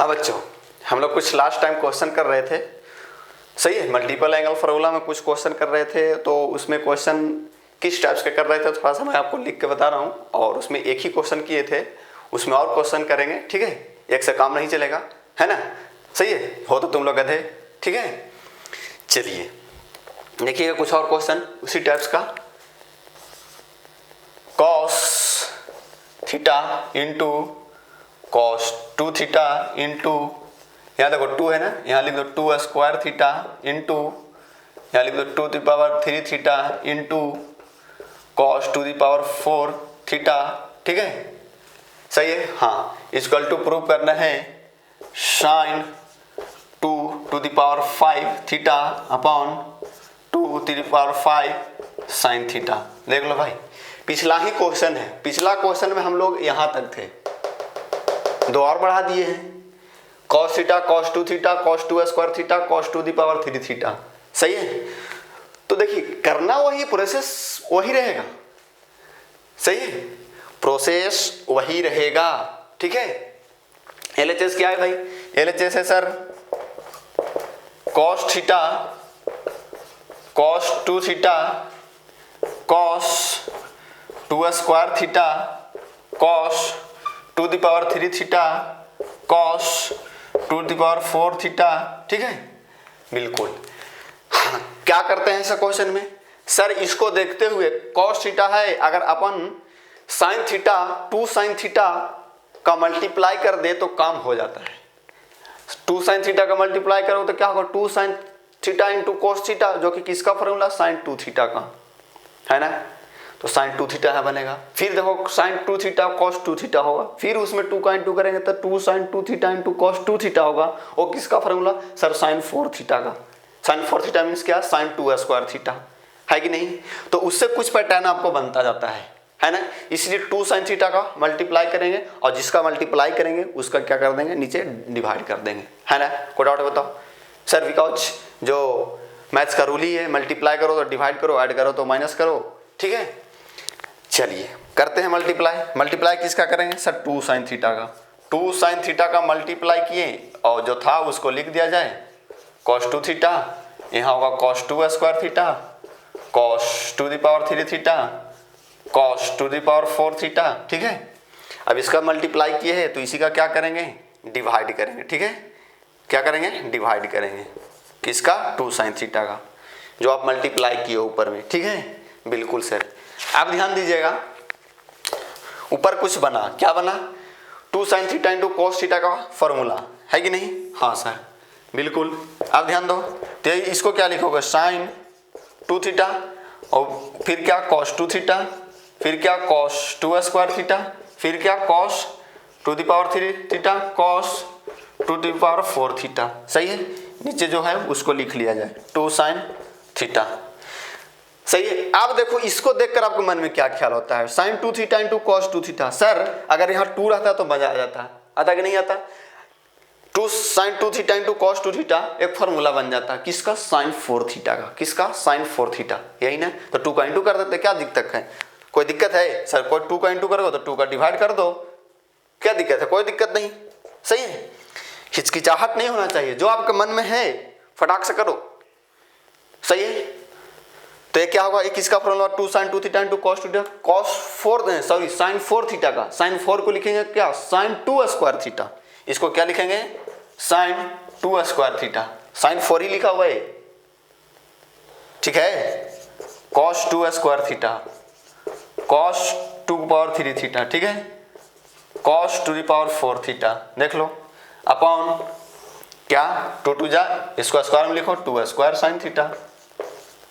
हाँ बच्चों, हम लोग कुछ लास्ट टाइम क्वेश्चन कर रहे थे, सही है। मल्टीपल एंगल फार्मूला में कुछ क्वेश्चन कर रहे थे, तो उसमें क्वेश्चन किस टाइप्स के कर रहे थे थोड़ा सा मैं आपको लिख के बता रहा हूँ। और उसमें एक ही क्वेश्चन किए थे, उसमें और क्वेश्चन करेंगे, ठीक है। एक से काम नहीं चलेगा, है ना, सही है। हो तो तुम लोग गधे, ठीक है। चलिए देखिएगा कुछ और क्वेश्चन उसी टाइप्स का। Cos theta into cos 2 theta into, यहाँ देखो 2 है ना, यहाँ लिख दो 2 स्क्वायर थीटा इंटू, यहाँ लिख दो 2 to the power 3 theta into cos 2 the power 4 theta, ठीक है, सही है। हाँ, इक्वल टू प्रूव करना है sine 2 to the power 5 theta upon 2 to the power 5 sine theta. देख लो भाई, पिछला ही क्वेश्चन है, पिछला क्वेश्चन में हम लोग यहाँ तक थे, 2 और बढ़ा दिए हैं, cos theta cos 2 theta cos 2 square theta cos 2 दी पावर 3 थीटा, सही है। तो देखिए करना वही, प्रोसेस वही रहेगा, सही है, प्रोसेस वही रहेगा, ठीक है। एलएचएस क्या है भाई? एलएचएस है sir cos theta cos 2 theta cos 2 square theta cos 2 the power 3 theta cos 2 the power 4 theta, ठीक है, बिल्कुल। हाँ, क्या करते हैं ऐसा क्वेश्चन में? सर इसको देखते हुए cos थीटा है, अगर अपन sin थीटा 2 sin थीटा का मल्टीप्लाई कर दे तो काम हो जाता है। 2 sin थीटा का मल्टीप्लाई करो तो क्या होगा? 2 sin theta into cos theta, जो कि किसका फॉर्मूला? sin 2 थीटा का, है ना। तो sin 2 थीटा है बनेगा। फिर देखो sin 2 थीटा cos 2 थीटा होगा, फिर उसमें 2 का इंटू करेंगे तो 2 sin 2 theta into cos 2 theta होगा। वो किसका फॉर्मूला? सर sin 4 थीटा का। sin 4 थीटा मीन्स क्या? sin 2 स्क्वायर थीटा, है कि नहीं। तो उससे कुछ पैटर्न आपको बनता जाता है ना। इसलिए 2 sin थीटा का मल्टीप्लाई करेंगे और जिसका मल्टीप्लाई करेंगे उसका क्या कर देंगे? नीचे डिवाइड कर देंगे, है ना। कोई डाउट बताओ सर? बिकॉज जो मैथ्स का रूल ही है, मल्टीप्लाई करो तो डिवाइड करो, ऐड करो तो माइनस करो, ठीक है। चलिए करते हैं मल्टीप्लाई। मल्टीप्लाई किसका करेंगे? सर 2 sin थीटा का। 2 sin थीटा का मल्टीप्लाई किए और जो था उसको लिख दिया जाए cos 2 थीटा, यहाँ होगा cos 2 square theta cos 2 the power 3 theta cos 2 the power 4 theta, ठीक है। अब इसका मल्टीप्लाई किए है तो इसी का क्या करेंगे? डिवाइड करेंगे, ठीक है। क्या करेंगे? डिवाइड करेंगे। किसका? 2 sin थीटा का, जो आप मल्टीप्लाई किए ऊपर में, ठीक है, बिल्कुल सर। आप ध्यान दीजिएगा, ऊपर कुछ बना, क्या बना? 2 sin theta into cos theta का फॉर्मूला, है कि नहीं? हाँ सर, बिल्कुल। आप ध्यान दो, तो इसको क्या लिखोगे? sin 2 थीटा और फिर क्या? cos 2 थीटा, फिर क्या? cos 2 स्क्वायर थीटा, फिर क्या? cos 2 the power 3 theta cos 2 the power 4 theta, सही है। नीचे जो है उसको लिख लिया जाए 2 sin थीटा, सही है। आप देखो इसको देखकर आपको मन में क्या ख्याल होता है? sin 2 theta into cos 2 theta. Sir अगर यहाँ 2 रहता तो मजा आ जाता, आता कि नहीं आता? 2 sin 2 theta into cos 2 theta एक फॉर्मूला बन जाता, किसका? sin 4 थीटा का। किसका? sin 4 थीटा, यही ना। तो 2 का इंटू कर देते, क्या दिक्कत है? कोई दिक्कत है? सर कोई 2 का इंटू करोगे तो 2 का डिवाइड कर दो, क्या दिक्कत है? कोई दिक्कत नहीं, सही है। हिचकिचाहट नहीं होना चाहिए, जो आपके मन में है फटाक से करो, सही है। तो ये क्या होगा? ये किसका formula? 2 sin 2 theta into cos 2 theta cos 4 sorry sin 4 theta का। sin 4 को लिखेंगे क्या? sin 2 square theta. इसको क्या लिखेंगे? sin 2 square theta. sin 4 ही लिखा हुआ है, ठीक है। cos 2 square theta cos 2 power 3 theta, ठीक है, cos 2 दी पावर 4 थीटा, देख लो, अपॉन क्या? 2 2 जा, इसको स्क्वायर में लिखो 2 स्क्वायर sin थीटा,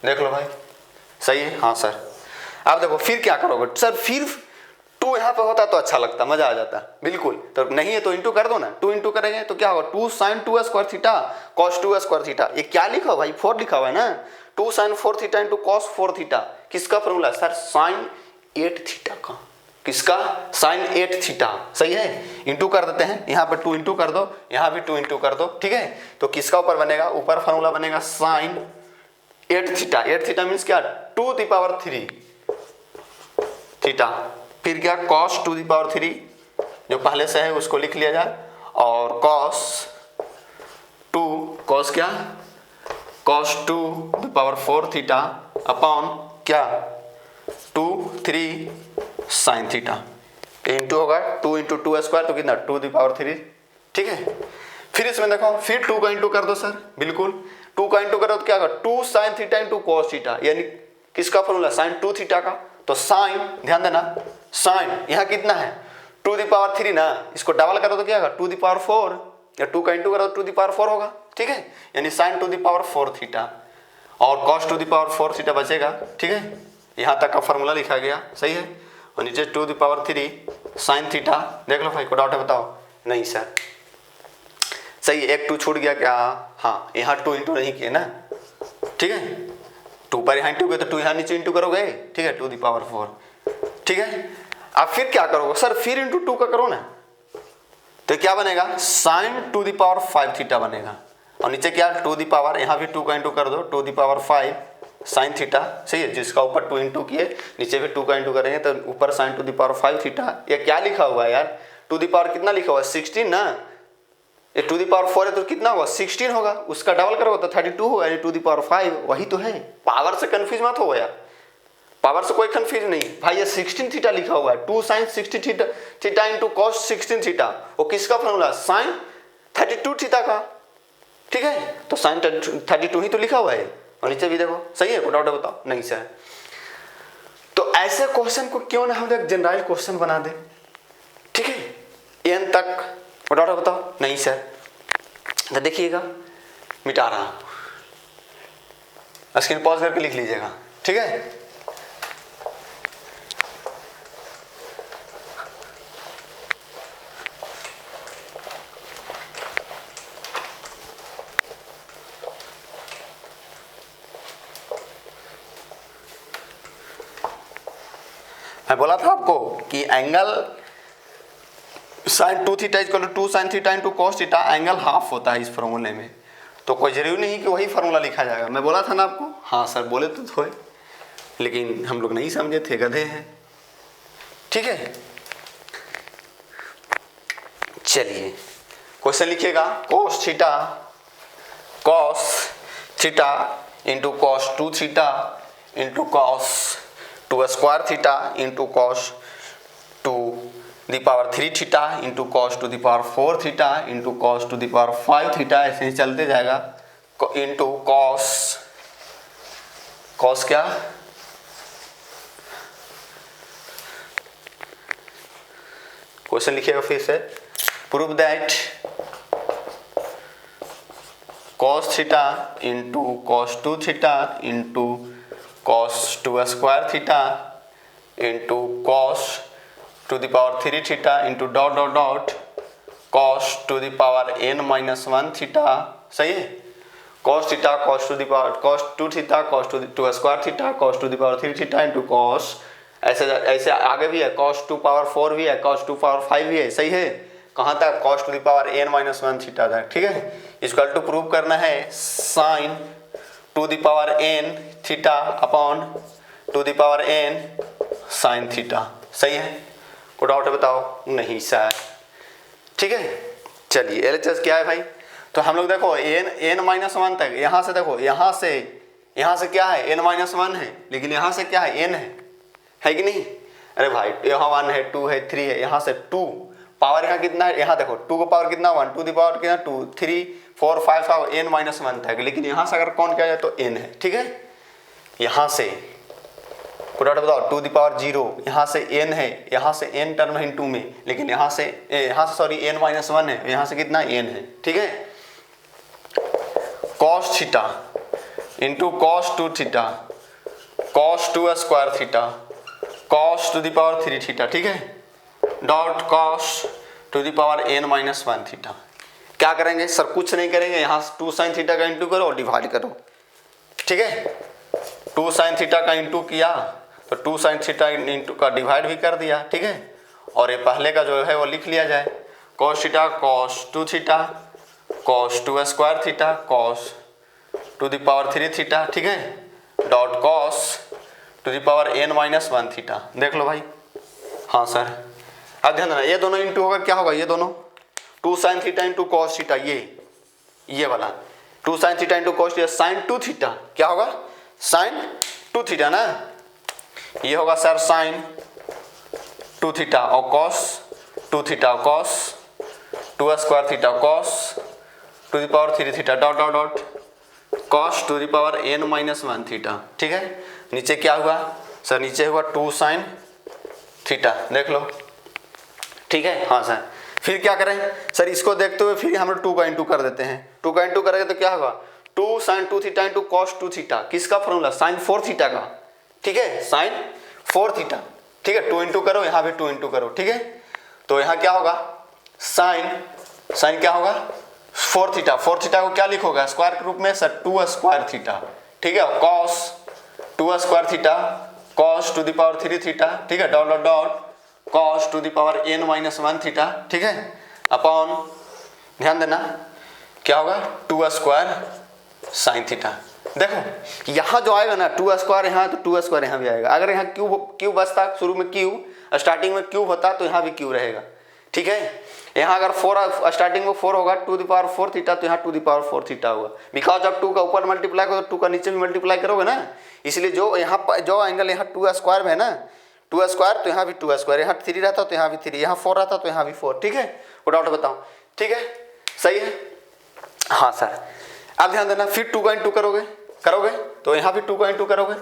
देख लो भाई, सही है। हाँ सर। आप देखो फिर क्या करोगे? सर फिर 2 यहाँ पे होता तो अच्छा लगता, मजा आ जाता, बिल्कुल। तो नहीं है तो इंटू कर दो ना, 2 इंटू करेंगे तो क्या होगा? 2 sin 2 square theta cos 2 square theta. ये क्या लिखा भाई? 4 लिखा हुआ है ना। 2 sin 4 theta into cos 4 theta, किसका फॉर्मूला? सर sin 8 थीटा का। किसका? sin 8 थीटा, सही है। इंटू कर देते हैं, यहाँ पर 2 इंटू कर दो, यहाँ भी 2 इंटू कर दो, ठीक है। तो किसका ऊपर बनेगा? ऊपर फॉर्मूला बनेगा sin 8 थीटा। 8 थीटा मीन्स क्या? 2 दी पावर 3 थीटा, फिर क्या? cos 2 दी पावर 3 जो पहले से है उसको लिख लिया जाए और कॉस 2 कॉस क्या cos 2 the power 4 theta upon क्या 2 3 साइन थीटा इंटू होगा 2 इंटू 2 स्क्वायर तो कितना 2 द पावर 3। ठीक है, फिर इसमें देखो फिर 2 का इंटू कर दो सर, बिल्कुल 2 का इंटू करो तो क्या होगा 2 sine theta into cos theta, यानी किसका फॉर्मूला साइन 2 थीटा का। तो साइन ध्यान देना साइन यहाँ कितना है 2 द पावर 3 ना, इसको डबल करो तो क्या होगा 2 द पावर 4 या 2 का इंटू करो तो 2 द पावर 4 होगा। ठीक है, यानी साइन 2 द पावर 4 थीटा और कॉस 2 द पावर 4 थीटा बचेगा। ठीक है, यहाँ तक का फॉर्मूला लिखा गया, सही है। और नीचे 2 द पावर 3 साइन थीटा, देख लो भाई को डाउट है बताओ। नहीं सर सही, एक 2 छूट गया क्या, हाँ यहाँ 2 इंटू नहीं किए ना। ठीक है, 2 पर यहाँ इंटू किया तो 2 यहाँ नीचे इंटू करोगे। ठीक है, 2 द पावर 4। ठीक है, अब फिर क्या करोगे सर, फिर इंटू 2 का करो ना, तो क्या बनेगा साइन 2 द पावर 5 थीटा बनेगा। और नीचे क्या 2 द पावर, यहाँ भी 2 का इंटू कर दो 2 द पावर 5 साइन थीटा, सही है। जिसका ऊपर 2 इंटू किए नीचे भी 2 का इंटू करेंगे तो ऊपर साइन 2 द पावर 5 थीटा। ये क्या लिखा हुआ है यार, 2 द पावर कितना लिखा हुआ है 16 ना, ये 2 द पावर 4 है तो कितना होगा 16 होगा, उसका डबल करोगे तो 32 होगा, यानी 2 द पावर 5 वही तो है। पावर से कंफ्यूज मत हो यार, पावर से कोई कंफ्यूज नहीं भाई। ये 16 थीटा लिखा हुआ है, 2 sine 60 theta theta into cos 16 theta, वो किसका फॉर्मूला साइन 32 थीटा का। ठीक है, तो साइन 32 ही तो लिखा हुआ है। और नीचे भी देखो, सही है, कोई डाउट है बताओ। नहीं सर, तो ऐसे क्वेश्चन को क्यों ना हम एक जनरल क्वेश्चन बना दे। ठीक है, एन तक, कोई डाउट है बताओ। नहीं सर, तो देखिएगा मिटा रहा हूं, स्क्रीन पॉज करके लिख लीजिएगा। ठीक है, मैं बोला था आपको कि angle sine 2 theta equal to 2 sine theta into cos theta, angle half होता है इस फॉर्मूले में। तो कोई जरूरी नहीं कि वही फार्मूला लिखा जाएगा। मैं बोला था ना आपको, हाँ सर बोले तो थे, लेकिन हम लोग नहीं समझे थे, गधे हैं। ठीक है, चलिए क्वेश्चन लिखिएगा cos theta into cos 2 theta into cos 2 square theta into cos 2 the power 3 theta into cos 2 the power 4 theta into cos 2 the power 5 theta, ऐसे ही चलते जाएगा। इंटू कॉस क्या क्वेश्चन लिखिएगा फिर से, prove that cos theta into cos 2 theta into cos 2 square theta into cos 2 the power 3 theta into dot dot dot cos 2 the power n-1 theta, सही है। Cos theta cos 2 the power cos 2 theta cos 2 square theta cos 2 the power 3 theta into cos, ऐसे ऐसे आगे भी है, cos 2 power 4 भी है, cos 2 power 5 भी है, सही है। कहाँ तक cos 2 the power n-1 theta तक। ठीक है, इसको टू प्रूव करना है sine 2 the power n theta upon 2 the power n sine theta, सही है। कोई डाउट है बताओ। नहीं सर, ठीक है। चलिए एलएचएस क्या है भाई, तो हम लोग देखो n-1 तक, यहाँ से देखो, यहाँ से क्या है n-1 है, लेकिन यहाँ से क्या है n है कि नहीं। अरे भाई यहाँ 1 है 2 है 3 है, यहाँ से 2 पावर यहाँ कितना है, यहाँ देखो 2 का पावर कितना 1, 2 दी पावर कितना 2, 3 4 5 5 n-1 तक, लेकिन यहाँ से अगर कौन किया जाए तो n है। ठीक है, यहाँ से बताओ 2 दी पावर 0, यहाँ से n है, यहाँ से n टर्म है 2 में, लेकिन यहाँ से सॉरी n-1 है, यहाँ से कितना n है। ठीक है, cos theta into cos 2 theta cos 2 square theta cos to the power 3 theta, ठीक है, dot cos to the power n-1 theta. क्या करेंगे सर, कुछ नहीं करेंगे, यहाँ 2 साइन थीटा का इंटू करो और डिवाइड करो। ठीक है, 2 साइन थीटा का इंटू किया तो 2 साइन थीटा इंटू का डिवाइड भी कर दिया। ठीक है, और ये पहले का जो है वो लिख लिया जाए, cos theta cos 2 theta cos 2 square theta cos to the power 3 theta. ठीक है, dot cos to the power n-1 theta. देख लो भाई, हाँ सर। अब ध्यान देना, ये दोनों इंटू होगा क्या होगा, ये दोनों 2 sin theta into cos theta, ये वाला 2 sin theta into cos theta sin 2 theta, क्या होगा sin 2 थीटा ना, ये होगा सर sin 2 थीटा और cos 2 theta cos 2 square theta cos to the power 3 theta dot dot dot cos to the power n minus 1 theta. ठीक है, नीचे क्या हुआ सर, नीचे हुआ 2 sin थीटा, देख लो। ठीक है, हाँ सर, फिर क्या करें सर, इसको देखते हुए फिर हम लोग 2 का इंटू कर देते हैं। 2 का इंटू करेंगे तो क्या होगा 2 sin 2 theta into cos 2 theta, किसका फॉर्मूला sin 4 थीटा का। ठीक है, sin 4 थीटा। ठीक है, 2 इंटू करो, यहाँ भी 2 इंटू करो। ठीक है, तो यहाँ क्या होगा sin क्या होगा 4 थीटा। 4 थीटा को क्या लिखोगे स्क्वायर के रूप में सर 2 स्क्वायर थीटा। ठीक है, cos 2 square theta cos to the power 3 theta. ठीक है, dot dot dot cos to the power n minus 1 theta. ठीक है, अपॉन ध्यान देना क्या होगा 2 स्क्वायर साइन थीटा। देखो यहाँ जो आएगा ना 2 स्क्वायर यहाँ, तो 2 स्क्वायर यहाँ भी आएगा। अगर यहाँ क्यूब बचता, शुरू में क्यूब स्टार्टिंग में क्यूब होता तो यहाँ भी क्यूब रहेगा। ठीक है, यहाँ अगर 4 स्टार्टिंग में 4 होगा टू द पावर 4 थीटा, तो यहाँ टू द पावर 4 थीटा होगा। बिकॉज जब 2 का ऊपर मल्टीप्लाई करो तो 2 का नीचे भी मल्टीप्लाई करोगे ना, इसलिए जो यहाँ जो एंगल यहाँ 2 स्क्वायर में है ना, 2 स्क्वायर तो यहाँ भी 2 स्क्वायर, यहाँ 3 रहता तो यहाँ भी 3, यहाँ 4 रहता तो यहाँ भी 4। ठीक है, वो डाउट बताओ। ठीक है, सही है, हाँ सर। अब ध्यान देना, फिर 2 का इंटू करोगे तो यहाँ भी 2 का इंटू करोगे,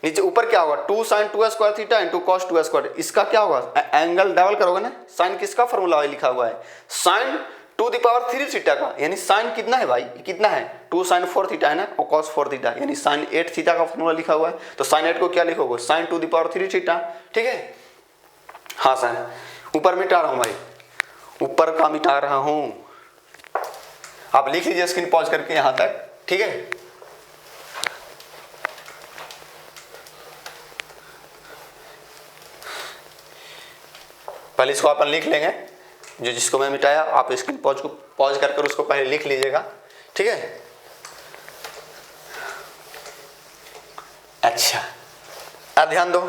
नीचे ऊपर क्या होगा 2 sin 2 square theta into cos 2 square, इसका क्या होगा एंगल डबल करोगे ना। साइन किसका फॉर्मूला लिखा हुआ है sin to the power 3 theta का, यानी साइन कितना है भाई, कितना है 2 sin 4 थीटा है ना, और cos 4 थीटा यानी sin 8 थीटा का फॉर्मूला लिखा हुआ है। तो sin 8 को क्या लिखोगे sin to the power 3 theta. ठीक है, हाँ सर, ऊपर मिटा रहा हूँ भाई, ऊपर का मिटा रहा हूँ, आप लिख लीजिए स्क्रीन पॉज करके यहाँ तक। ठीक है, पहले इसको अपन लिख लेंगे, जो जिसको मैं मिटाया आप स्क्रीन पॉज कर उसको पहले लिख लीजिएगा। ठीक है, अच्छा अब ध्यान दो,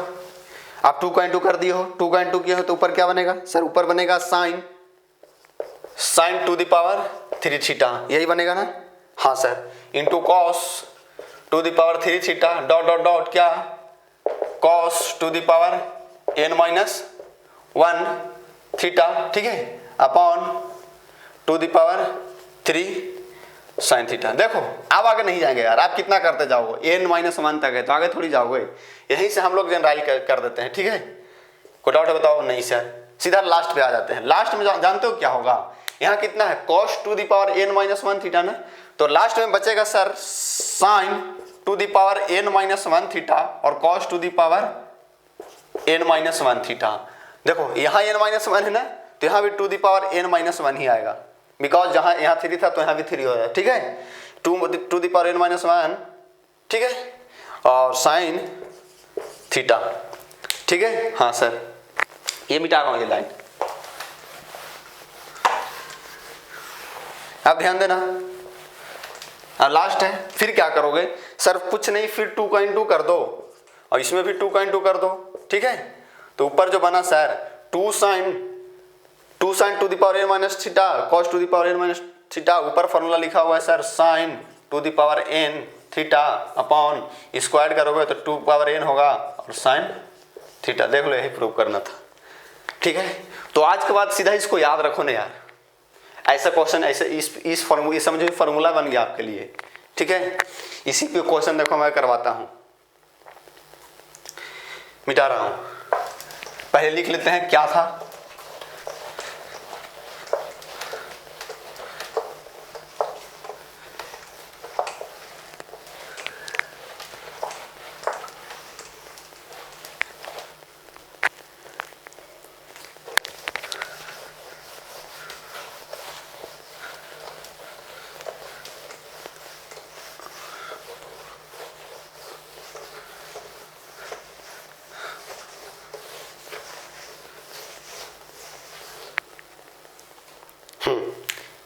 आप 2 का इंटू कर दिए हो, 2 का इंटू किया हो तो ऊपर क्या बनेगा सर, ऊपर बनेगा sine to the power 3 theta, यही बनेगा ना, हाँ sir, into cos to the power 3 theta dot dot dot क्या cos to the power n minus 1 theta. ठीक है, upon to the power 3 sine theta. देखो अब आगे नहीं जाएंगे यार, आप कितना करते जाओगे n माइनस 1 तक है तो आगे थोड़ी जाओगे, यहीं से हम लोग जनरल कर देते हैं। ठीक है, कोई डाउट बताओ, नहीं सर, सीधा लास्ट पे आ जाते हैं। लास्ट में जानते हो क्या होगा, यहाँ कितना है cos to the power n minus 1 theta ना, तो लास्ट में बचेगा sir sine to the power n minus 1 theta और cos to the power n minus 1 theta. देखो यहाँ n माइनस 1 है ना, तो यहाँ भी to the power n minus 1 ही आएगा, बिकॉज जहाँ यहाँ 3 था तो यहाँ भी 3 हो जाए। ठीक है, to the power n minus 1। ठीक है, और साइन थीटा। ठीक है, हाँ सर, ये मिटा रहा हूँ ये लाइन। अब ध्यान देना, अब लास्ट है, फिर क्या करोगे सर, कुछ नहीं, फिर 2 का इंटू कर दो और इसमें भी 2 का इंटू कर दो। ठीक है, तो ऊपर जो बना sir 2 sin to the power n minus theta cos to the power n minus theta, ऊपर फॉर्मूला लिखा हुआ है sir sin to the power n theta upon square करोगे तो 2 पावर n होगा और sin थीटा। देख लो, यही प्रूव करना था। ठीक है, तो आज के बाद सीधा इसको याद रखो ना यार, ऐसा क्वेश्चन ऐसे इस फॉर्मूला समझो, फॉर्मूला बन गया आपके लिए। ठीक है, इसी पे क्वेश्चन देखो मैं करवाता हूँ, मिटा रहा हूँ, पहले लिख लेते हैं क्या था।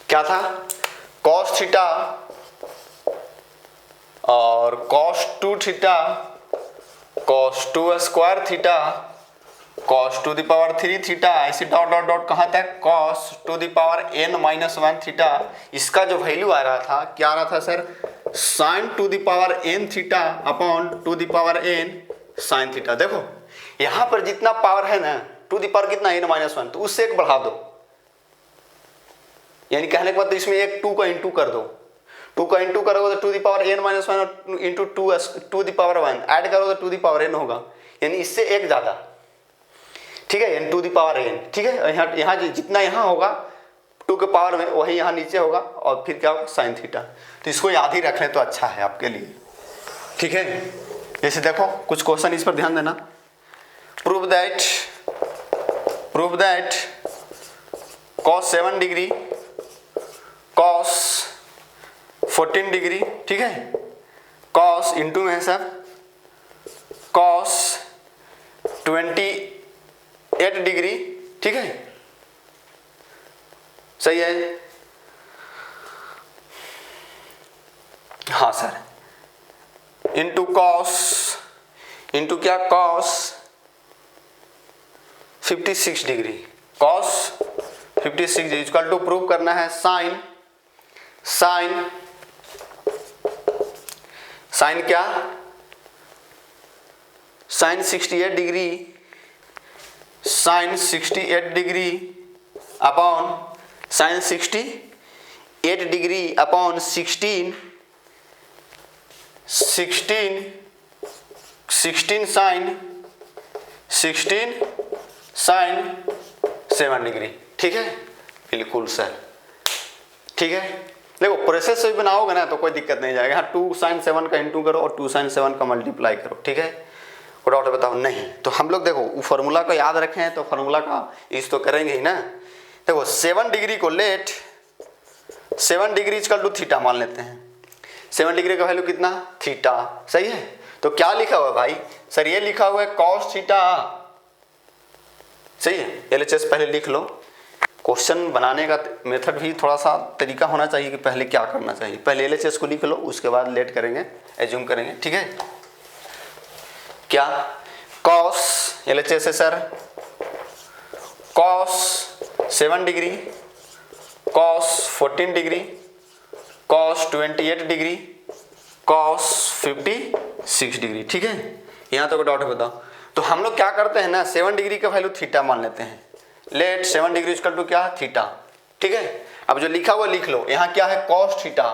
क्या था cos थीटा और cos 2 theta cos 2 square theta cos to the power 3 theta, ऐसे डॉट डॉट डॉट कहाँ तक cos to the power n-1 theta. इसका जो वैल्यू आ रहा था क्या आ रहा था sir, sin to the power n theta upon to the power n sin theta. देखो यहाँ पर जितना पावर है ना टू द पावर कितना n-1, तो उससे एक बढ़ा दो, यानी कहने के बाद तो इसमें एक 2 का इंटू कर दो, 2 का इंटू करोगे तो to the power n-1 into to the power 1 add करोगे तो टू द पावर n होगा, यानी इससे एक ज़्यादा, ठीक है, यानी टू द पावर n, ठीक है। यहाँ जितना यहाँ होगा 2 के पावर में वही यहाँ नीचे होगा, और फिर क्या होगा साइन थीटा। तो इसको याद ही रख लें तो अच्छा है आपके लिए, ठीक है। जैसे देखो कुछ क्वेश्चन इस पर ध्यान देना। Prove that cos 7 degree cos 14 degree, ठीक है, cos इंटू में है सर cos 28 डिग्री, ठीक है, सही है। हाँ सर, इंटू cos इंटू क्या cos 56 degree, cos 56 equal to prove करना है साइन क्या, sine 68 degree, sine 68 degree upon sine 68 degree upon 16 sine 7 degree, ठीक है, बिल्कुल सर, ठीक है। देखो प्रोसेस से भी बनाओगे ना तो कोई दिक्कत नहीं जाएगा। हाँ 2 sin 7 का इंटू करो और 2 sin 7 का मल्टीप्लाई करो, ठीक है। कोई डाउट बताओ नहीं, तो हम लोग देखो फॉर्मूला को याद रखे हैं तो फॉर्मूला का यूज तो करेंगे ही ना। देखो 7 डिग्री को let 7 degree equal to theta मान लेते हैं। 7 डिग्री का वैल्यू कितना, थीटा, सही है। तो क्या लिखा हुआ है भाई, सर ये लिखा हुआ है cos थीटा, सही है। LHS पहले लिख लो। क्वेश्चन बनाने का मेथड भी थोड़ा सा तरीका होना चाहिए कि पहले क्या करना चाहिए। पहले LHS को लिख लो, उसके बाद लेट करेंगे, एज्यूम करेंगे, ठीक है। क्या cos LHS है sir, cos 7 degree, cos 14 degree, cos 28 degree, cos 56 degree, ठीक है। यहाँ तक डाउट है बताओ। तो हम लोग क्या करते हैं ना, 7 डिग्री का वैल्यू थीटा मान लेते हैं। लेट 7 डिग्री इक्वल टू क्या, थीटा, ठीक है। अब जो लिखा हुआ लिख लो। यहाँ क्या है cos थीटा,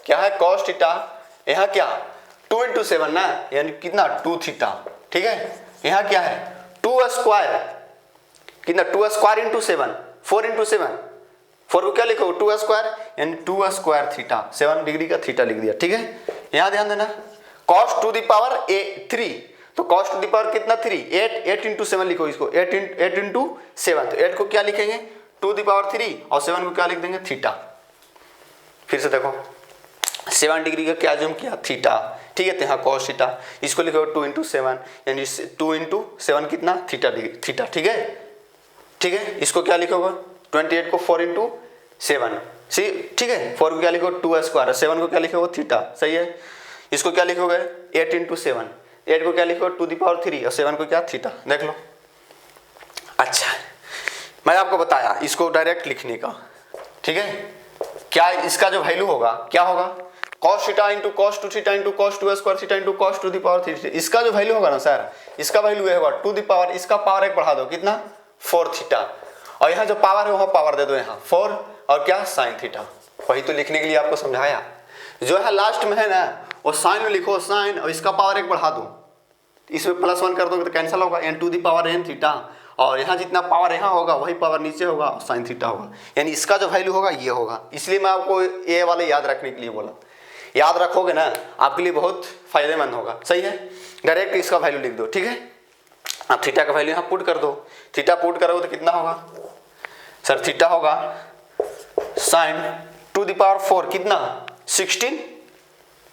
क्या है cos थीटा, यहाँ क्या 2 इंटू 7 ना, यानी कितना 2 थीटा, ठीक है। यहाँ क्या है 2 स्क्वायर, कितना 2 स्क्वायर इंटू 7, 4 इंटू 7, 4 को क्या लिखो 2 स्क्वायर, यानी 2 स्क्वायर थीटा, 7 डिग्री का थीटा लिख दिया, ठीक है। यहाँ ध्यान देना cos टू द पावर 3, तो cos टू द पावर कितना 3, 8 इंटू 7 लिखो इसको, 8 इंटू 7, तो 8 को क्या लिखेंगे टू द पावर 3 और 7 को क्या लिख देंगे थीटा। फिर से देखो 7 डिग्री का क्या जूम किया, थीटा, ठीक है। तो यहाँ cos थीटा, इसको लिखो 2 इंटू 7, यानी 2 इंटू 7 कितना थीटा डिग्री, थीटा, ठीक है, ठीक है। इसको क्या लिखोगे 28 को 4 इंटू 7, सी, ठीक है। 4 को क्या लिखो 2 स्क्वायर, 7 को क्या लिखोगे थीटा, सही है। इसको क्या लिखोगे 8 इंटू 7, 8 को क्या लिखो टू द पावर 3 और 7 को क्या थीटा, देख लो। अच्छा मैं आपको बताया इसको डायरेक्ट लिखने का, ठीक है। क्या इसका जो वैल्यू होगा क्या होगा, cos theta into cos 2 theta into cos 2 square theta into cos to the power 3, इसका जो वैल्यू होगा ना सर, इसका वैल्यू ये होगा टू द पावर, इसका पावर 1 बढ़ा दो, कितना 4 थीटा, और यहाँ जो पावर है वहाँ पावर दे दो, यहाँ 4 और क्या साइन थीटा। वही तो लिखने के लिए आपको समझाया। जो है लास्ट में है ना वो साइन में लिखो, साइन, और इसका पावर 1 बढ़ा दो, इसमें +1 कर दोगे तो कैंसिल होगा, n to the power n theta, और यहाँ जितना पावर यहाँ होगा वही पावर नीचे होगा और साइन थीटा होगा, यानी इसका जो वैल्यू होगा ये होगा। इसलिए मैं आपको ये वाले याद रखने के लिए बोला, याद रखोगे ना आपके लिए बहुत फायदेमंद होगा, सही है। डायरेक्ट इसका वैल्यू लिख दो, ठीक है। अब थीटा का वैल्यू यहाँ पुट कर दो, थीटा पुट करोगे तो कितना होगा सर, थीटा होगा साइन टू द पावर 4 कितना 16,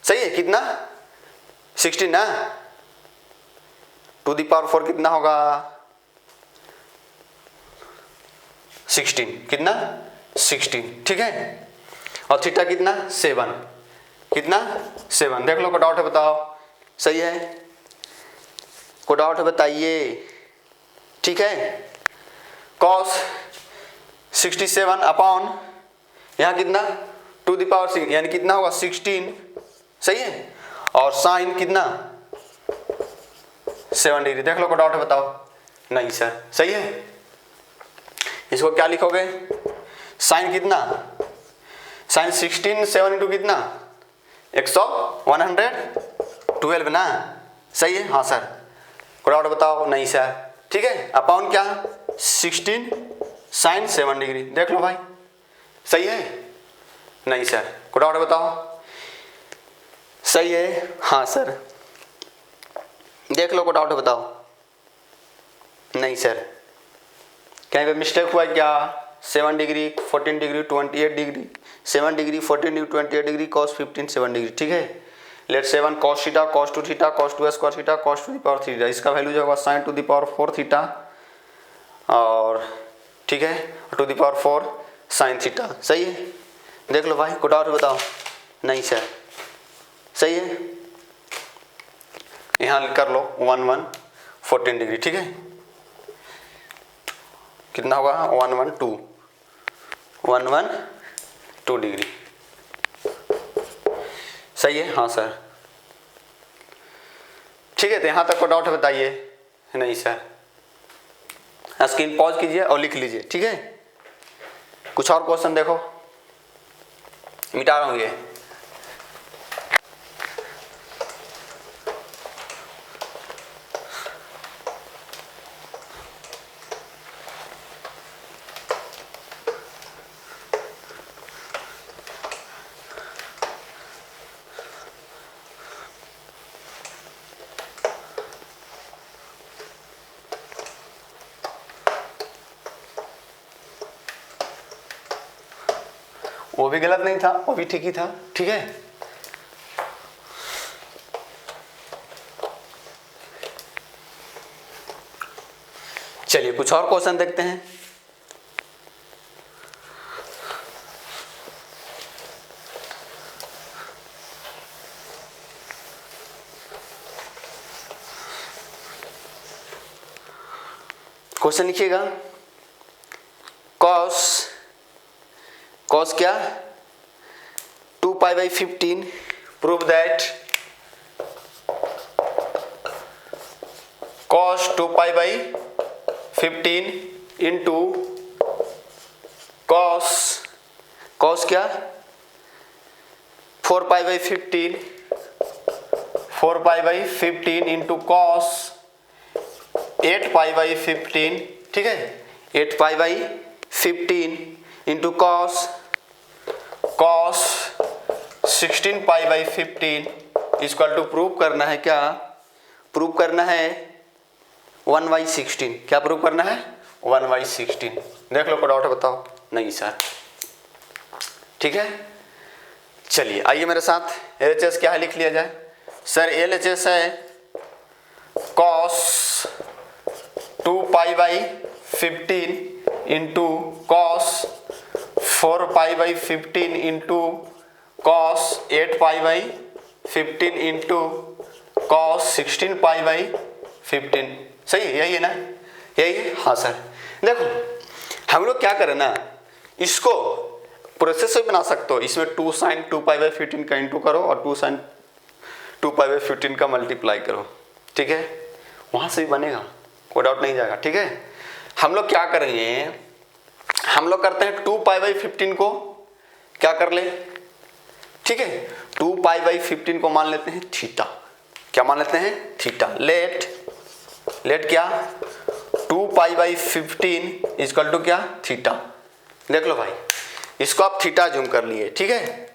सही है, कितना 16 ना, टू द पावर 4 कितना होगा 16, कितना 16, ठीक है। और थीटा कितना 7, कितना 7, देख लो। कोई डाउट है बताओ, सही है, कोई डाउट है बताइए, ठीक है। कॉस 67 अपॉन यहाँ कितना टू द पावर 6 यानी कितना होगा 16, सही है। और साइन कितना 7 डिग्री। देख लो, कोई डाउट है बताओ? नहीं सर, सही है। इसको क्या लिखोगे? साइन कितना, साइन 16 7 इंटू कितना 112 ना, सही है। हाँ सर, कोई डाउट बताओ? नहीं सर, ठीक है। अपॉन क्या 16 साइन 7 डिग्री। देख लो भाई, सही है। नहीं सर, कोई डाउट बताओ? सही है। हाँ सर, देख लो, कोई डाउट बताओ? नहीं सर, कहीं पे मिस्टेक हुआ क्या? 7 degree 14 degree 28 degree, 7 degree 14 degree 28 degree, cos 15 7 degree, ठीक है। Let 7 cos theta cos 2 theta cos 2 square theta cos to the power 3 theta, इसका वैल्यू जो होगा sine to the power 4 theta और ठीक है to the power 4 sine theta, सही है। देख लो भाई, कोई डाउट बताओ? नहीं सर, सही है। यहाँ कर लो 1 14 डिग्री, ठीक है। कितना होगा 112 डिग्री, सही है। हाँ सर, ठीक है। तो यहाँ तक को डाउट बताइए? नहीं सर, स्क्रीन पॉज कीजिए और लिख लीजिए, ठीक है। कुछ और क्वेश्चन देखो, मिटा रहा हूँ ये। वो भी गलत नहीं था, वो भी ठीक ही था, ठीक है। चलिए कुछ और क्वेश्चन देखते हैं। क्वेश्चन लिखिएगा, कॉस क्या 2π/15 prove that cos 2π/15 into cos क्या 4π/15 इंटू कॉस 8π/15, ठीक है। 8π/15 into cos 16π/15 equal to prove करना है क्या? प्रूव करना है 1/16। क्या प्रूव करना है? 1/16। देख लो, कोई डाउट बताओ? नहीं सर, ठीक है। चलिए आइए मेरे साथ, LHS क्या है लिख लिया जाए। सर LHS है cos 2π/15 into cos 4π/15 into cos 8π/15 into cos 16π/15, सही है, यही है ना? यही है। हाँ सर, देखो हम लोग क्या करें ना, इसको प्रोसेस से बना सकते हो। इसमें 2 sin 2π/15 का इंटू करो और 2 sin 2π/15 का मल्टीप्लाई करो, ठीक है। वहां से भी बनेगा, कोई डाउट नहीं जाएगा, ठीक है। हम लोग क्या करेंगे, हम लोग करते हैं 2π/15 को क्या कर ले, ठीक है। 2π/15 को मान लेते हैं थीटा। क्या मान लेते हैं? थीटा। लेट क्या 2π/15 इक्वल टू क्या थीटा। देख लो भाई, इसको आप थीटा जूम कर लिए, ठीक है।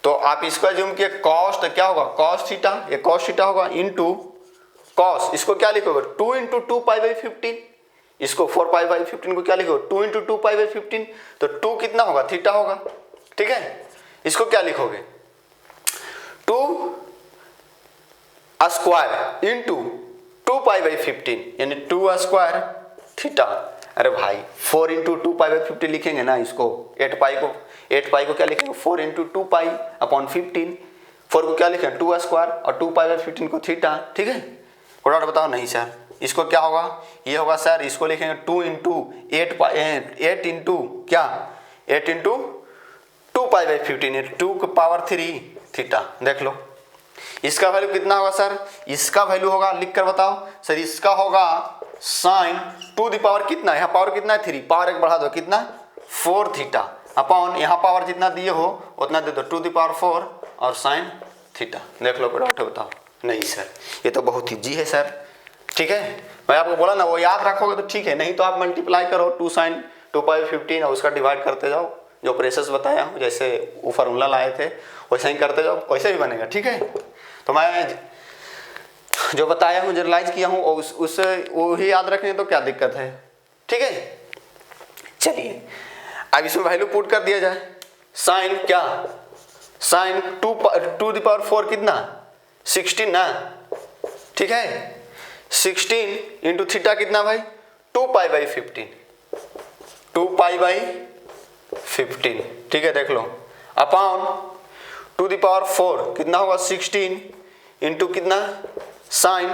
तो आप इसको जूम किए कॉस, तो क्या होगा कॉस थीटा, ये कॉस थीटा होगा इंटू कॉस, इसको क्या लिखोगे 2 इंटू 2π/15, इसको 4π/15 को क्या लिखोगे 2 इंटू 2π/15, तो 2 कितना होगा थीटा होगा, ठीक है। इसको क्या लिखोगे 2 स्क्वायर इंटू 2π/15 यानी 2 स्क्वायर थीटा। अरे भाई 4 इंटू 2π/15 लिखेंगे ना, इसको 8π को क्या लिखेंगे 4 इंटू 2π/15, 4 को क्या लिखेंगे 2 स्क्वायर और 2π/15 को थीटा, ठीक है। कोई डाउट बताओ? नहीं सर, इसको क्या होगा, ये होगा सर, इसको लिखेंगे 2 इंटू 8 इंटू क्या 8 इंटू 2π/15 2 की पावर 3 थीटा। देख लो इसका वैल्यू कितना होगा सर, इसका वैल्यू होगा, लिख कर बताओ सर, इसका होगा साइन टू द पावर कितना, यहाँ पावर कितना है 3, पावर 1 बढ़ा दो कितना 4 थीटा अपॉन यहाँ पावर जितना दिए हो उतना दे दो 2 द पावर 4 और साइन थीटा। देख लो कोई डाउट है बताओ। नहीं सर ये तो बहुत इजी है सर, ठीक है, मैं आपको बोला ना वो याद रखोगे तो ठीक है, नहीं तो आप मल्टीप्लाई करो 2 sin 2π/15 और उसका डिवाइड करते जाओ, जो प्रोसेस बताया हूँ जैसे वो फार्मूला लाए थे वैसे ही करते जाओ, वैसे भी बनेगा, ठीक है। तो मैं जो बताया हूँ जनरलाइज किया हूँ उससे वही याद रखने तो क्या दिक्कत है, ठीक है। चलिए अब इसमें वैल्यू पुट कर दिया जाए, साइन क्या साइन 2 द पावर 4 कितना 16 ना, ठीक है, 16 इंटू थीटा कितना भाई 2π/15 2π/15, ठीक है। देख लो अपॉन 2 द पावर 4 कितना होगा 16 इंटू कितना साइन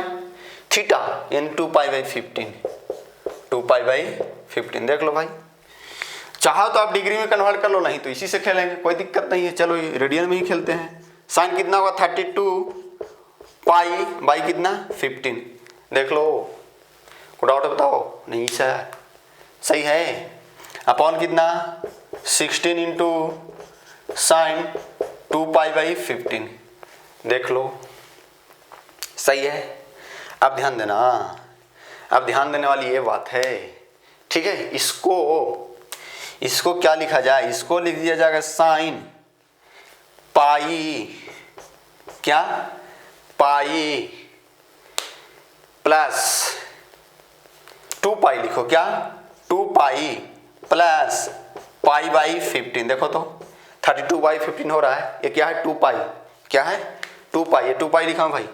थीटा यानी 2π/15 2π/15। देख लो भाई, चाहो तो आप डिग्री में कन्वर्ट कर लो, नहीं तो इसी से खेलेंगे, कोई दिक्कत नहीं है। चलो रेडियन में ही खेलते हैं। साइन कितना होगा 32π/ कितना 15। देख लो कोई डाउट बताओ। नहीं सर सही है, अपॉन कितना 16 इंटू साइन 2π/15। देख लो सही है। अब ध्यान देना, अब ध्यान देने वाली ये बात है, ठीक है। इसको क्या लिखा जाए, इसको लिख दिया जाएगा साइन पाई क्या पाई प्लस 2π लिखो क्या 2π प्लस π/15। देखो तो 32/15 हो रहा है, ये क्या है 2π, क्या है 2π, ये 2π लिखा हूं भाई।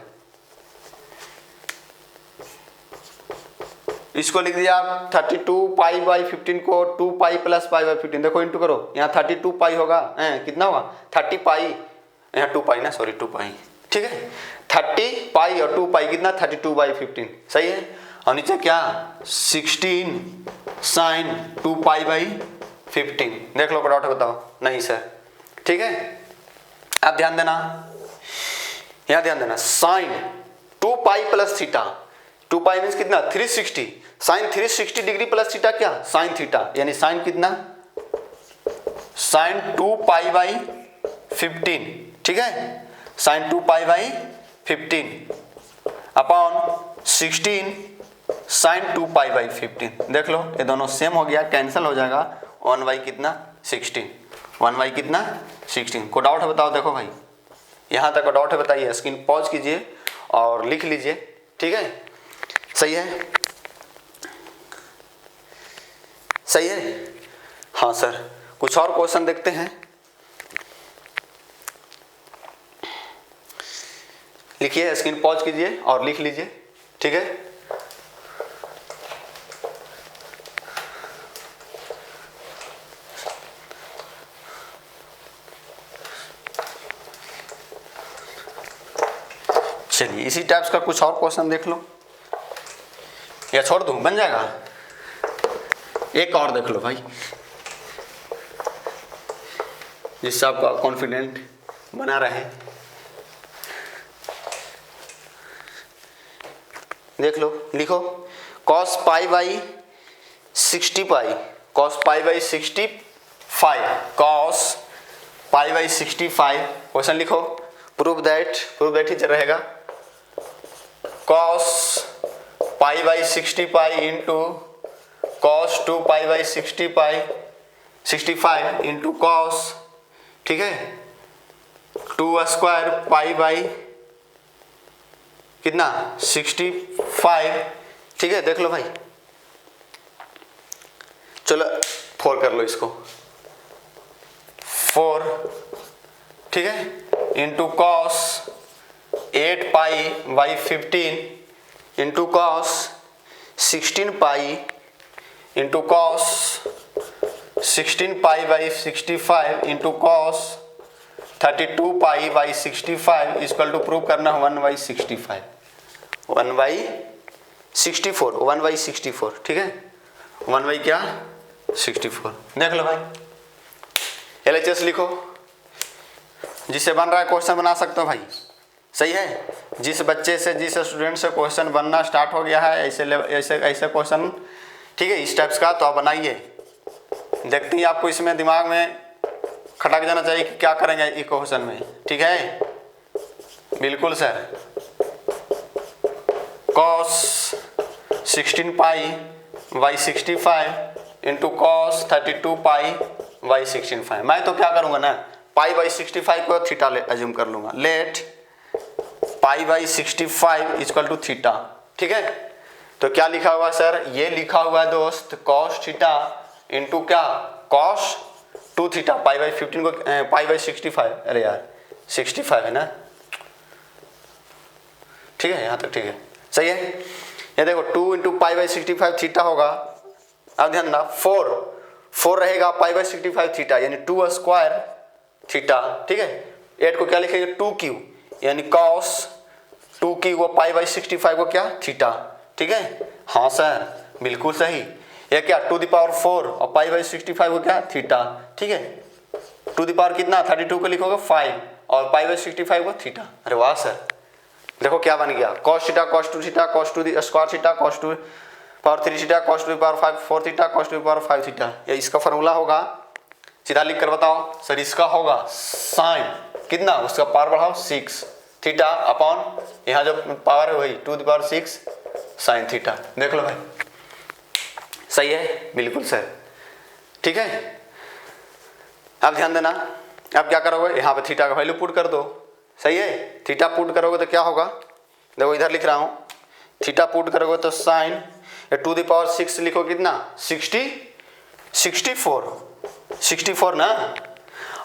इसको लिख दिया 32π/15 को 2π प्लस π/15। देखो इंटू करो, यहाँ 32π होगा, कितना होगा 30π, यहाँ 2π ना, सॉरी 2π, ठीक है। 30π और 2π कितना 32/15 सही है। और नीचे क्या 16 साइन 2π/15। देख लो डाउट बताओ। नहीं सर ठीक है। अब ध्यान देना, यहाँ ध्यान देना, साइन 2π प्लस थीटा, 2π मीन्स कितना 360, साइन 360 डिग्री प्लस थीटा क्या साइन थीटा, यानी साइन कितना साइन 2π/15, ठीक है, साइन 2π/15 अपॉन 16 साइन 2π/15। देख लो ये दोनों सेम हो गया, कैंसिल हो जाएगा, 1/16 कितना 16। को डाउट है बताओ। देखो भाई यहाँ तक डाउट है बताइए, स्क्रीन पॉज कीजिए और लिख लीजिए, ठीक है। सही है, सही है। हाँ सर कुछ और क्वेश्चन देखते हैं, लिखिए, स्क्रीन पॉज कीजिए और लिख लीजिए, ठीक है। चलिए इसी टाइप्स का कुछ और क्वेश्चन देख लो, या छोड़ दूं, बन जाएगा। एक और देख लो भाई, जिससे आपका कॉन्फिडेंट बना रहे। देख लो, लिखो cos π/60π, cos π/65, cos π/65। क्वेश्चन लिखो, प्रूव दैट ही रहेगा, cos π/60π into cos 2π/65 into cos, ठीक है, 2² π/ कितना 65, ठीक है। देख लो भाई, चलो 4 कर लो इसको, 4, ठीक है, into cos 8π/15 into cos 16π into cos 16π/65 into cos 32π/65 equal to prove करना 1/65, 64, 1/64, ठीक है, 1/64। देख लो भाई, LHS लिखो, जिससे बन रहा है क्वेश्चन बना सकते हो भाई, सही है। जिस बच्चे से, जिस स्टूडेंट से क्वेश्चन बनना स्टार्ट हो गया है ऐसे क्वेश्चन, ठीक है, इस टाइप्स का, तो आप बनाइए। देखते ही आपको इसमें दिमाग में खटक जाना चाहिए कि क्या करेंगे इस क्वेश्चन में, ठीक है। बिल्कुल सर, cos 16 π/65 इंटू cos 32 π/65। मैं तो क्या करूँगा ना, π/65 को थीटा अज्यूम कर लूँगा। लेट π/65 इक्वल टू थीटा, ठीक है। तो क्या लिखा हुआ सर, ये लिखा हुआ है दोस्त cos थीटा इंटू क्या, cos 2 थीटा, π/15 को π/65, अरे यार 65 है ना, ठीक है, यहाँ तक ठीक है, सही है। ये देखो 2 इंटू π/65 थीटा होगा। अब ध्यान देना, 4 रहेगा π/65 थीटा, यानी 2 स्क्वायर थीटा, ठीक है। 8 को क्या लिखेंगे, 2q, यानी cos 2q वो π/65 को क्या, थीटा, ठीक है। हाँ सर, बिल्कुल सही। ये क्या 2⁴ और π/65 को क्या, थीटा, ठीक है। 2 कितना, 32 को लिखोगे 5 और π/65 को थीटा। अरे वाह सर, देखो क्या बन गया, cos theta cos 2 theta cos 2 square theta cos 2 power 3 theta cos 2 power 5 4 theta cos 2 power 5 theta. ये इसका फॉर्मूला होगा, सीधा लिख कर बताओ सर। इसका होगा साइन कितना, उसका पावर बढ़ाओ 6 थीटा अपॉन यहाँ जो पावर है वही 2⁶ साइन थीटा। देख लो भाई, सही है, बिल्कुल सर, ठीक है। अब ध्यान देना, अब क्या करोगे, यहाँ पे थीटा का वैल्यू पुट कर दो, सही है। थीटा पुट करोगे तो क्या होगा, देखो इधर लिख रहा हूँ, थीटा पुट करोगे तो साइन 2⁶ लिखो कितना, 64 ना,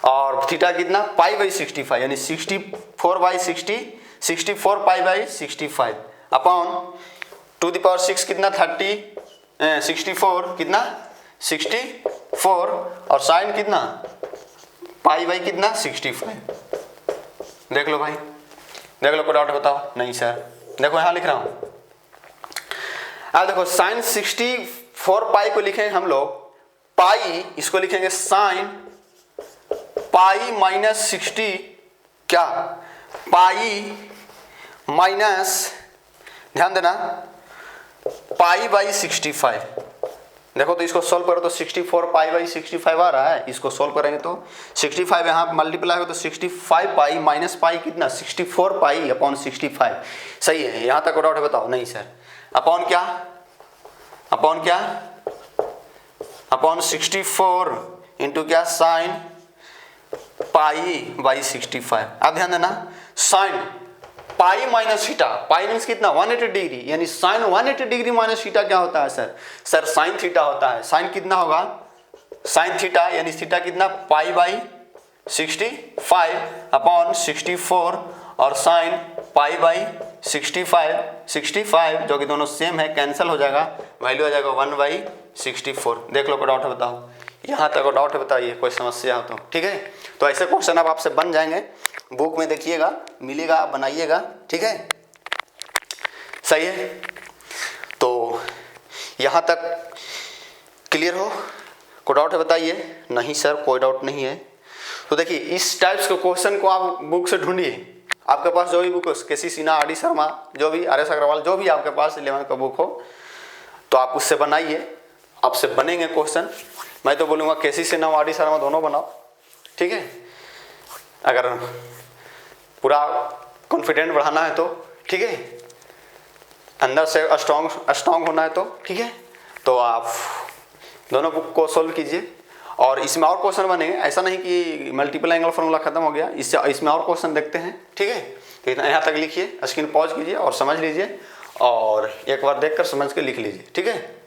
और थीटा कितना π/65, यानी 64/60 64 π/65 अपॉन 2⁶ कितना 64 कितना 64 और साइन कितना कितना 65। देख लो भाई, देख लो, कोई डाउट बताओ। नहीं सर, देखो यहाँ लिख रहा हूँ। अब देखो साइन 64 पाई को लिखेंगे हम लोग, पाई इसको लिखेंगे साइन π-60 क्या, पाई माइनस, ध्यान देना, π/65। देखो तो इसको सोल्व करो तो 64 π/65 आ रहा है, इसको सोल्व करेंगे तो 65 यहाँ मल्टीप्लाई हो तो 65 पाई माइनस पाई कितना 64 पाई अपॉन 65। सही है, यहाँ तक डाउट है बताओ। नहीं सर, अपॉन क्या, अपॉन 64 इंटू क्या साइन π/65। अब ध्यान देना, साइन पाई माइनस थीटा, पाई मीन्स कितना 180 डिग्री, यानी साइन 180 डिग्री माइनस थीटा क्या होता है सर, साइन थीटा होता है। साइन कितना होगा, साइन थीटा यानी थीटा कितना π/65 अपॉन 64 और साइन π/65 जो कि दोनों सेम है, कैंसिल हो जाएगा, वैल्यू आ जाएगा 1/64। देख लो, कोई डाउट है बताओ। यहाँ तक डाउट है बताइए, कोई समस्या हो तो, ठीक है। तो ऐसे क्वेश्चन अब आपसे बन जाएंगे, बुक में देखिएगा, मिलेगा, बनाइएगा, ठीक है, सही है। तो यहाँ तक क्लियर हो, कोई डाउट है बताइए। नहीं सर, कोई डाउट नहीं है। तो देखिए, इस टाइप्स के क्वेश्चन को आप बुक से ढूंढिए, आपके पास जो भी बुक हो, केसी सिन्हा, RD शर्मा, जो भी RS अग्रवाल, जो भी आपके पास 11th का बुक हो, तो आप उससे बनाइए, आपसे बनेंगे क्वेश्चन। मैं तो बोलूँगा केसी सिन्हा, RD शर्मा दोनों बनाओ, ठीक है। अगर पूरा कॉन्फिडेंट बढ़ाना है तो, ठीक है, अंदर से स्ट्रॉन्ग होना है तो, ठीक है, तो आप दोनों बुक को सोल्व कीजिए। और इसमें और क्वेश्चन बनेंगे, ऐसा नहीं कि मल्टीपल एंगल फॉर्मूला खत्म हो गया, इसमें और क्वेश्चन देखते हैं, ठीक है। तो यहाँ तक लिखिए, स्क्रीन पॉज कीजिए और समझ लीजिए, और एक बार देखकर समझ के लिख लीजिए, ठीक है।